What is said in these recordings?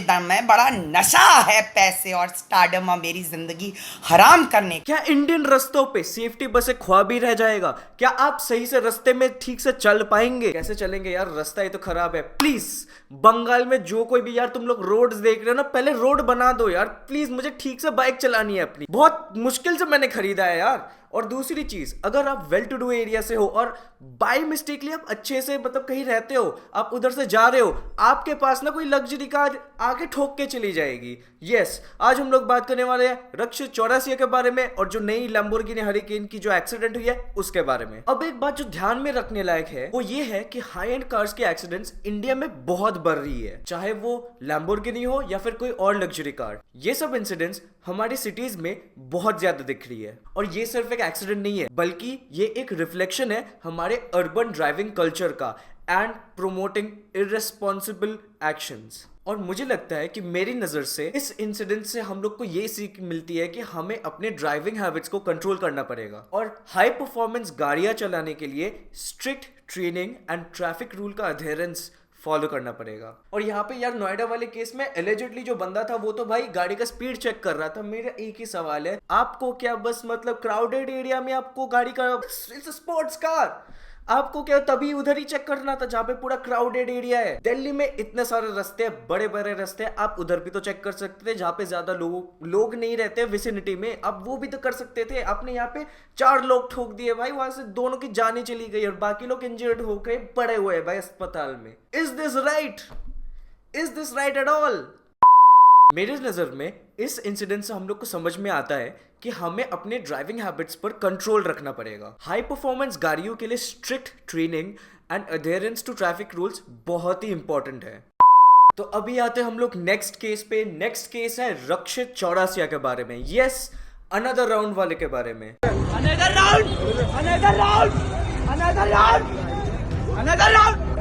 दम में बड़ा नशा है पैसे और स्टारडम और मेरी जिंदगी हराम करने क्या इंडियन रास्तों पे सेफ्टी बसें ख्वाब ही रह जाएगा? क्या आप सही से रास्ते में ठीक से चल पाएंगे? कैसे चलेंगे यार, रास्ता ही तो खराब है। प्लीज बंगाल में जो कोई भी यार तुम लोग रोड्स देख रहे हो ना, पहले रोड बना दो यार प्लीज। मुझे ठीक से बाइक चलानी है अपनी, बहुत मुश्किल से मैंने खरीदा है यार। और दूसरी चीज, अगर आप वेल टू डू एरिया से हो और बाय मिस्टेकली आप अच्छे से मतलब कहीं रहते हो, आप उधर से जा रहे हो, आपके पास ना कोई लग्जरी कार आके ठोक के चली जाएगी। यस, आज हम लोग बात करने वाले हैं रक्षित चौरासिया के बारे में और जो नई लैम्बोर्गिनी हरिकेन की जो एक्सीडेंट हुई है उसके बारे में। अब एक बात जो ध्यान में रखने लायक है वो ये है कि हाई एंड कार्स के एक्सीडेंट्स इंडिया में बहुत बढ़ रही है, चाहे वो लैम्बोर्गिनी हो या फिर कोई और लग्जरी कार। ये सब इंसिडेंट्स हमारी सिटीज में बहुत ज्यादा दिख रही है और ये सिर्फ एक एक्सीडेंट नहीं है, बल्कि ये एक रिफ्लेक्शन है हमारे अर्बन ड्राइविंग कल्चर का एंड प्रोमोटिंग इररेस्पॉन्सिबल एक्शंस। और मुझे लगता है कि मेरी नजर से इस इंसिडेंट से हम लोग को ये सीख मिलती है कि हमें अपने ड्राइविंग हैबिट्स को कंट्रोल करना पड़ेगा और हाई परफॉर्मेंस गाड़ियां चलाने के लिए strict training and traffic rule का अधेरेंस फॉलो करना पड़ेगा। और यहाँ पे यार नोएडा वाले केस में एलिजिडली जो बंदा था वो तो भाई गाड़ी का स्पीड चेक कर रहा था। मेरा एक ही सवाल है, आपको क्या बस मतलब क्राउडेड एरिया में आपको गाड़ी का स्पोर्ट्स कार आपको क्या तभी उधर ही चेक करना था जहाँ पे पूरा क्राउडेड एरिया है? दिल्ली में इतने सारे रास्ते हैं, बड़े बड़े रास्ते हैं, आप उधर भी तो चेक कर सकते थे जहाँ पे ज्यादा लोग नहीं रहते विसिनिटी में, आप वो भी तो कर सकते थे। आपने यहाँ पे 4 लोग ठोक दिए भाई, वहां से दोनों की जाने चली गई और बाकी लोग इंजर्ड हो गए, पड़े हुए हैं भाई अस्पताल में। Is this right? Is this right at all? मेरे नजर में इस इंसिडेंट से हम लोग को समझ में आता है कि हमें अपने ड्राइविंग हैबिट्स पर कंट्रोल रखना पड़ेगा। हाई परफॉर्मेंस गाड़ियों के लिए strict training and adherence to traffic rules बहुत ही इंपॉर्टेंट है। तो अभी आते हम लोग नेक्स्ट केस पे। नेक्स्ट केस है रक्षित चौरासिया के बारे में। यस, अनदर राउंड वाले के बारे में। Another round! Another round! Another round! Another round!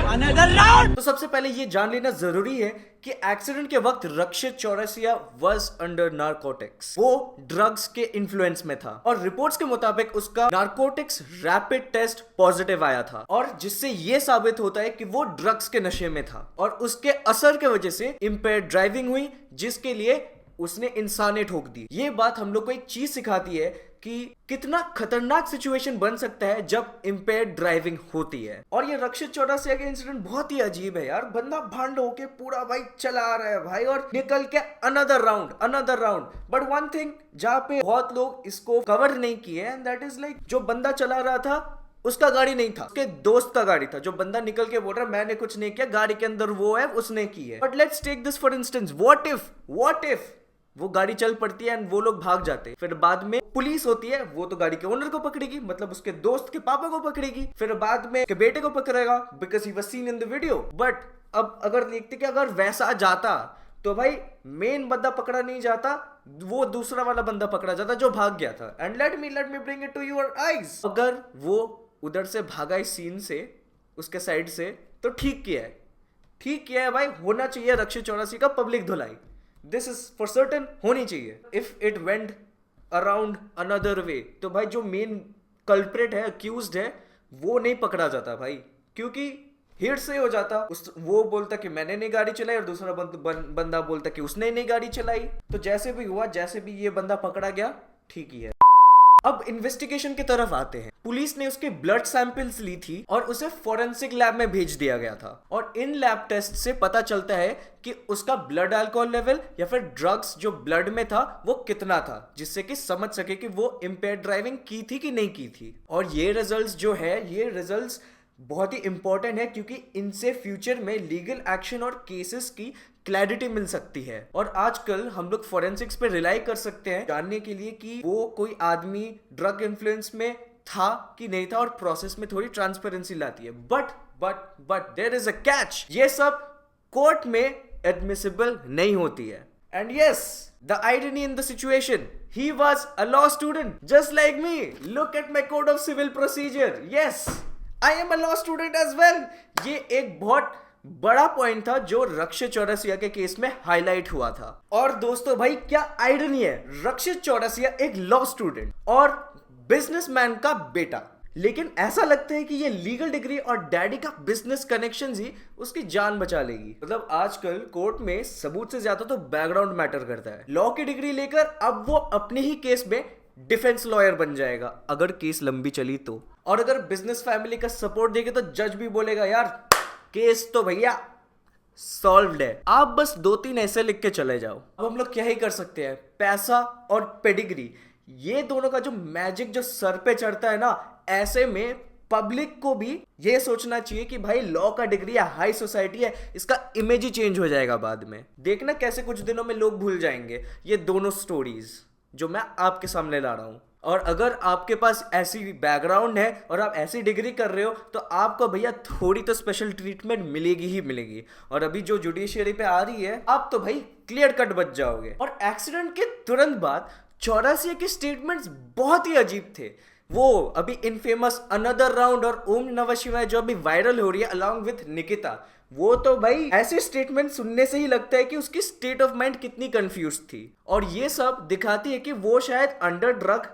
Another round! तो सबसे पहले ये जान लेना जरूरी है कि एक्सीडेंट के वक्त रक्षित चौरसिया वाज अंडर नारकोटिक्स। वो ड्रग्स के इन्फ्लुएंस में था और रिपोर्ट्स के मुताबिक उसका नारकोटिक्स रैपिड टेस्ट पॉजिटिव आया था और जिससे ये साबित होता है कि वो ड्रग्स के नशे में था और उसके असर के वजह से इम्पेयर्ड ड्राइविंग हुई, जिसके लिए उसने इंसाने ठोक दी। ये बात हम लोग को एक चीज सिखाती है कि कितना खतरनाक सिचुएशन बन सकता है जब इम्पेयर्ड ड्राइविंग होती है। और ये रक्षित चौरासिया के इंसिडेंट बहुत ही अजीब है यार। बंदा भांड होके पूरा भाई चला रहा है भाई और निकल के another round. But one thing जहाँ पे बहुत लोग इसको कवर नहीं किए एंड दैट इज लाइक जो बंदा चला रहा था उसका गाड़ी नहीं था, उसके दोस्त का गाड़ी था। जो बंदा निकल के बोल रहा है मैंने कुछ नहीं किया, गाड़ी के अंदर वो है उसने की है। But let's take this for instance, what if वो गाड़ी चल पड़ती है एंड वो लोग भाग जाते हैं, फिर बाद में पुलिस होती है, वो तो गाड़ी के ओनर को पकड़ेगी, मतलब उसके दोस्त के पापा को पकड़ेगी, फिर बाद में के बेटे को पकड़ेगा because he was seen in the video. But अब अगर देखते कि अगर वैसा जाता तो भाई मेन बंदा पकड़ा नहीं जाता, वो दूसरा वाला बंदा पकड़ा जाता जो भाग गया था। And let me bring it to your eyes, अगर वो उधर से भागा इस सीन से, उसके साइड से, तो ठीक किया है भाई। होना चाहिए रक्षित चौरासिया का पब्लिक धुलाई, दिस इज फॉर सर्टेन होनी चाहिए। If it went around another way तो भाई जो मेन कल्प्रेट है, अक्यूज्ड है, वो नहीं पकड़ा जाता भाई, क्योंकि हिट से हो जाता। वो बोलता कि मैंने नहीं गाड़ी चलाई और दूसरा बंदा बोलता कि उसने नहीं गाड़ी चलाई। तो जैसे भी हुआ, जैसे भी ये बंदा पकड़ा गया, ठीक ही है। अब इन्वेस्टिगेशन की तरफ आते हैं। पुलिस ने उसके ब्लड सैंपल्स ली थी और उसे फोरेंसिक लैब में भेज दिया गया था और इन लैब टेस्ट से पता चलता है कि उसका ब्लड अल्कोहल लेवल या फिर ड्रग्स जो ब्लड में था वो कितना था, जिससे कि समझ सके कि वो इम्पेयर्ड ड्राइविंग की थी कि नहीं की थी। और ये रिजल्ट्स जो है, ये रिजल्ट्स बहुत ही इंपॉर्टेंट है क्योंकि इनसे फ्यूचर में लीगल एक्शन और केसेस की क्लैरिटी मिल सकती है। और आजकल हम लोग फोरेंसिक्स पे रिलाई कर सकते हैं जानने के लिए कि वो कोई आदमी ड्रग इन्फ्लुएंस में था कि नहीं था, और प्रोसेस में थोड़ी ट्रांसपेरेंसी लाती है। But there is a catch, ये सब कोर्ट में एडमिसिबल नहीं होती है। And yes, the irony in the situation, he was a law student just like me. Look at my code of civil procedure. Yes, I am a law student as well. ये एक बहुत बड़ा point था जो रक्षित चौरासिया के case में highlight हुआ था। और दोस्तों भाई क्या आयरनी है, रक्षित चौरासिया एक लॉ स्टूडेंट और बिजनेसमैन का बेटा, लेकिन ऐसा लगता है कि ये लीगल डिग्री और डैडी का बिजनेस कनेक्शन ही उसकी जान बचा लेगी। मतलब आजकल कोर्ट में सबूत से ज्यादा तो बैकग्राउंड मैटर करता है। लॉ की डिग्री लेकर अब वो अपने ही केस में डिफेंस लॉयर बन जाएगा अगर केस लंबी चली तो। और अगर बिजनेस फैमिली का सपोर्ट देगी तो जज भी बोलेगा यार केस तो भैया सॉल्व्ड है, आप बस 2-3 ऐसे लिख के चले जाओ। अब हम लोग क्या ही कर सकते हैं, पैसा और पेडिग्री ये दोनों का जो मैजिक जो सर पे चढ़ता है ना, ऐसे में पब्लिक को भी ये सोचना चाहिए कि भाई लॉ का डिग्री है, हाई सोसाइटी है, इसका इमेज ही चेंज हो जाएगा बाद में। देखना कैसे कुछ दिनों में लोग भूल जाएंगे ये दोनों स्टोरीज जो मैं आपके सामने ला रहा हूं। और अगर आपके पास ऐसी बैकग्राउंड है और आप ऐसी डिग्री कर रहे हो तो आपको भैया थोड़ी तो स्पेशल ट्रीटमेंट मिलेगी ही मिलेगी। और अभी जो जुडिशियरी पे आ रही है आप तो भाई क्लियर कट बच जाओगे। और एक्सीडेंट के तुरंत बाद चौरासिया के स्टेटमेंट्स बहुत ही अजीब थे। वो अभी इनफेमस अनदर राउंड और ओम नमः शिवाय जो अभी वायरल हो रही है अलॉन्ग विथ निकिता, वो तो भाई ऐसे स्टेटमेंट सुनने से ही लगता है कि उसकी स्टेट ऑफ माइंड कितनी कंफ्यूज थी। और ये सब दिखाती है कि वो शायद अंडर ड्रग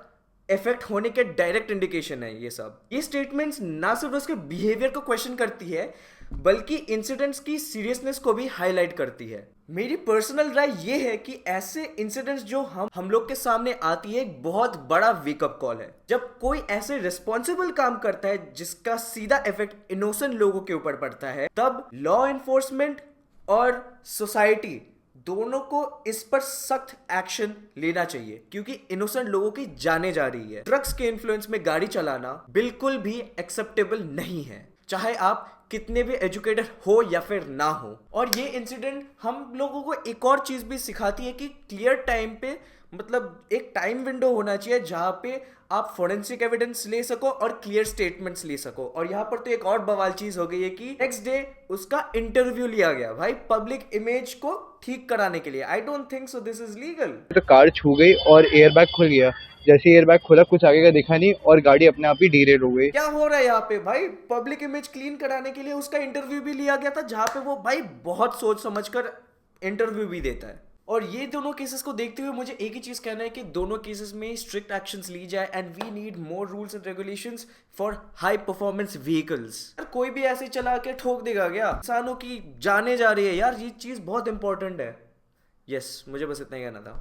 इफेक्ट होने के डायरेक्ट इंडिकेशन है। ये स्टेटमेंट्स ना सिर्फ उसके बिहेवियर को क्वेश्चन करती है बल्कि इंसिडेंट्स की सीरियसनेस को भी हाईलाइट करती है। मेरी पर्सनल राय ये है कि ऐसे इंसिडेंट्स जो हम लोग के सामने आती है एक बहुत बड़ा वेकअप कॉल है। जब कोई ऐसे रिस्पॉन्सिबल काम करता है जिसका सीधा इफेक्ट इनोसेंट लोगों के ऊपर पड़ता है, तब लॉ एनफोर्समेंट और सोसाइटी दोनों को इस पर सख्त एक्शन लेना चाहिए क्योंकि इनोसेंट लोगों की जाने जा रही है। ड्रग्स के इन्फ्लुएंस में गाड़ी चलाना बिल्कुल भी एक्सेप्टेबल नहीं है, चाहे आप कितने भी एजुकेटेड हो या फिर ना हो। और ये इंसिडेंट हम लोगों को एक और चीज भी सिखाती है कि क्लियर टाइम पे, मतलब एक टाइम विंडो होना चाहिए जहां पे आप फोरेंसिक एविडेंस ले सको और क्लियर स्टेटमेंट्स ले सको। और यहाँ पर तो एक और बवाल चीज हो गई है कि नेक्स्ट डे उसका इंटरव्यू लिया गया भाई पब्लिक इमेज को ठीक कराने के लिए। I don't think so this is legal. तो कार छू गई और एयरबैग खुल गया, जैसे एयरबैग खुला कुछ आगे का दिखा नहीं और गाड़ी अपने आप ही डीरेल हो गई। क्या हो रहा है यहाँ पे भाई, पब्लिक इमेज क्लीन कराने के लिए उसका इंटरव्यू भी लिया गया था जहां पे वो भाई बहुत सोच समझकर इंटरव्यू भी देता है। और ये दोनों केसेस को देखते हुए मुझे एक ही चीज कहना है कि दोनों केसेस में स्ट्रिक्ट एक्शंस ली जाए and we need more rules and regulations for high performance vehicles. कोई भी ऐसे चला के ठोक देगा क्या, इंसानों की जाने जा रही है यार, ये चीज बहुत इंपॉर्टेंट है। यस, मुझे बस इतना ही कहना था।